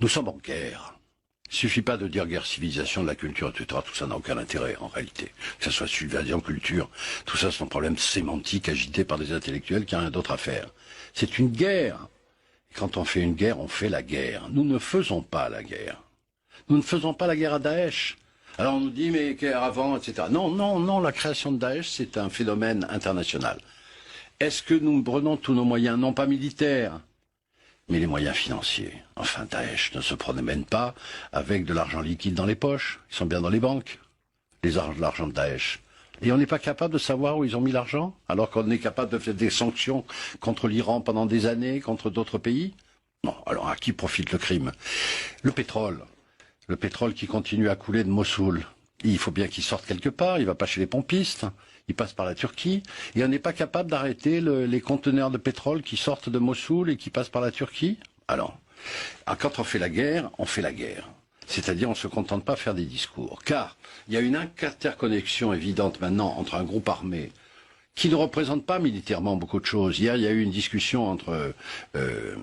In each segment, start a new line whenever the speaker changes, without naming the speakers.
Nous sommes en guerre. Il ne suffit pas de dire guerre civilisation, de la culture, etc. Tout ça n'a aucun intérêt, en réalité. Que ce soit subversion, culture, tout ça, c'est un problème sémantique agité par des intellectuels qui n'ont rien d'autre à faire. C'est une guerre. Et quand on fait une guerre, on fait la guerre. Nous ne faisons pas la guerre. Nous ne faisons pas la guerre à Daesh. Alors on nous dit, mais guerre avant, etc. Non, non, non, la création de Daesh, c'est un phénomène international. Est-ce que nous prenons tous nos moyens, non pas militaires, mais les moyens financiers? Enfin, Daesh ne se promène pas avec de l'argent liquide dans les poches. Ils sont bien dans les banques, l'argent de Daesh. Et on n'est pas capable de savoir où ils ont mis l'argent, alors qu'on est capable de faire des sanctions contre l'Iran pendant des années, contre d'autres pays? Non, alors à qui profite le crime? Le pétrole qui continue à couler de Mossoul. Il faut bien qu'il sorte quelque part, il ne va pas chez les pompistes, il passe par la Turquie, et on n'est pas capable d'arrêter les conteneurs de pétrole qui sortent de Mossoul et qui passent par la Turquie? Alors, quand on fait la guerre, on fait la guerre. C'est-à-dire, on ne se contente pas de faire des discours. Car il y a une interconnexion évidente maintenant entre un groupe armé qui ne représente pas militairement beaucoup de choses. Hier, il y a eu une discussion entre M.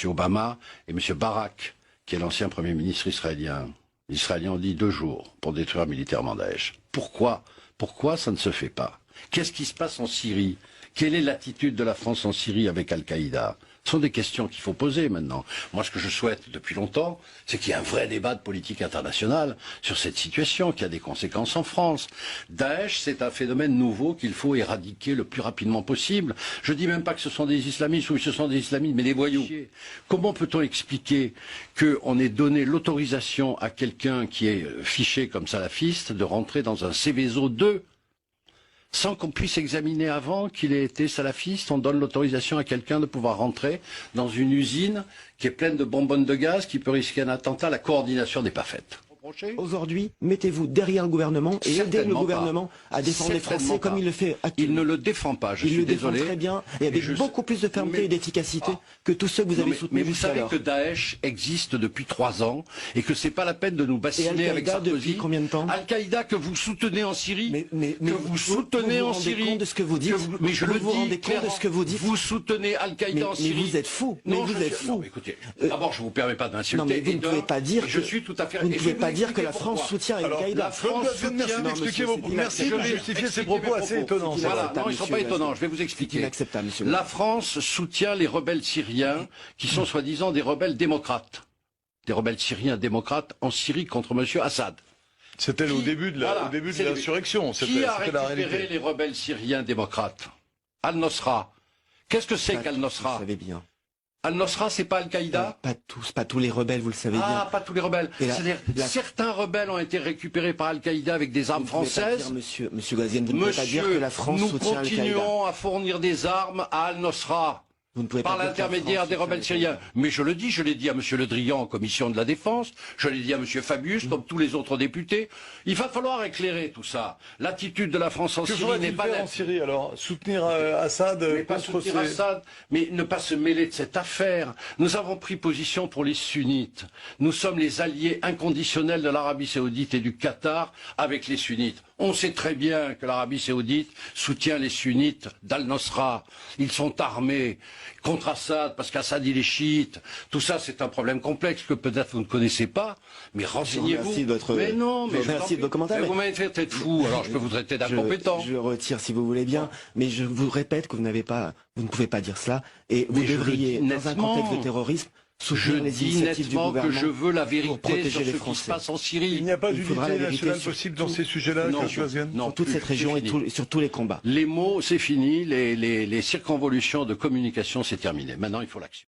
Obama et M. Barak, qui est l'ancien Premier ministre israélien. Les Israéliens ont dit 2 jours pour détruire militairement Daesh. Pourquoi ça ne se fait pas? Qu'est-ce qui se passe en Syrie? Quelle est l'attitude de la France en Syrie avec Al-Qaïda? Ce sont des questions qu'il faut poser maintenant. Moi, ce que je souhaite depuis longtemps, c'est qu'il y ait un vrai débat de politique internationale sur cette situation, qui a des conséquences en France. Daesh, c'est un phénomène nouveau qu'il faut éradiquer le plus rapidement possible. Je dis même pas que ce sont des islamistes ou que ce sont des islamistes, mais des voyous. Comment peut-on expliquer qu'on ait donné l'autorisation à quelqu'un qui est fiché comme salafiste de rentrer dans un Céveso 2 sans qu'on puisse examiner avant qu'il ait été salafiste? On donne l'autorisation à quelqu'un de pouvoir rentrer dans une usine qui est pleine de bonbonnes de gaz, qui peut risquer un attentat. La coordination n'est pas faite.
Aujourd'hui, mettez-vous derrière le gouvernement et aidez le gouvernement à défendre les Français comme il le fait actuellement.
Il ne le défend pas, je suis
désolé. Il
désolé.
le défend très bien et avec beaucoup plus de fermeté et d'efficacité que tous ceux que vous avez soutenus.
Mais vous savez que Daesh existe depuis 3 ans et que c'est pas la peine de nous bassiner avec Sarkozy.
Depuis combien de temps?
Al-Qaïda que vous soutenez en Syrie,
mais vous soutenez en Syrie. Vous vous rendez compte de ce que vous dites?
Mais je le dis,
vous vous rendez compte de ce que vous dites?
Vous soutenez Al-Qaïda en Syrie.
Mais vous êtes fou.
Non, vous êtes fou. Écoutez, d'abord, je vous permets pas d'insulter.
Non, mais vous ne pouvez pas dire.
Je suis tout à fait.
Vous ne pouvez pas dire que la France soutient Al-Qaïda.
Merci de justifier ces propos assez étonnants.
Voilà, non, ils ne sont pas étonnants, je vais vous expliquer.
Inacceptable, monsieur.
La France soutient les rebelles syriens qui sont soi-disant des rebelles démocrates. Des rebelles syriens démocrates en Syrie contre M. Assad.
C'était au début de l'insurrection.
Qui a récupéré les rebelles syriens démocrates? Al-Nosra. Qu'est-ce que c'est qu'Al-Nosra?
Vous savez bien.
Al-Nosra, c'est pas Al-Qaïda?
Pas tous les rebelles, vous le savez bien.
Ah, pas tous les rebelles. C'est-à-dire, certains rebelles ont été récupérés par Al-Qaïda avec des armes françaises.
Monsieur Ghazouani, vous ne pouvez pas dire que la France soutient Al-Qaïda.
Nous continuons à fournir des armes à Al-Nosra. Par l'intermédiaire des rebelles syriens. Mais je le dis, je l'ai dit à M. Le Drian en commission de la défense, je l'ai dit à M. Fabius, comme tous les autres députés. Il va falloir éclairer tout ça. L'attitude de la France en Syrie n'est pas
en Syrie alors soutenir Assad contre
Assad, mais ne pas se mêler de cette affaire. Nous avons pris position pour les sunnites. Nous sommes les alliés inconditionnels de l'Arabie saoudite et du Qatar avec les sunnites. On sait très bien que l'Arabie saoudite soutient les sunnites d'Al-Nosra. Ils sont armés contre Assad, parce qu'Assad il est chiite. Tout ça, c'est un problème complexe que peut-être vous ne connaissez pas, mais renseignez-vous.
Mais non, mais merci de vos commentaires.
Vous m'avez fait tête fou, alors je peux vous traiter d'incompétent.
Je retire si vous voulez bien, mais je vous répète que vous ne pouvez pas dire cela, et vous devriez, dans un contexte de terrorisme, soutenir les initiatives du gouvernement
que je veux la vérité sur ce qui se passe en Syrie.
Il n'y a pas d'unité nationale possible dans ces sujets-là,
non,
sur toute cette région et sur tous les combats.
Les mots, c'est fini, les circonvolutions de communication, c'est terminé. Maintenant, il faut l'action.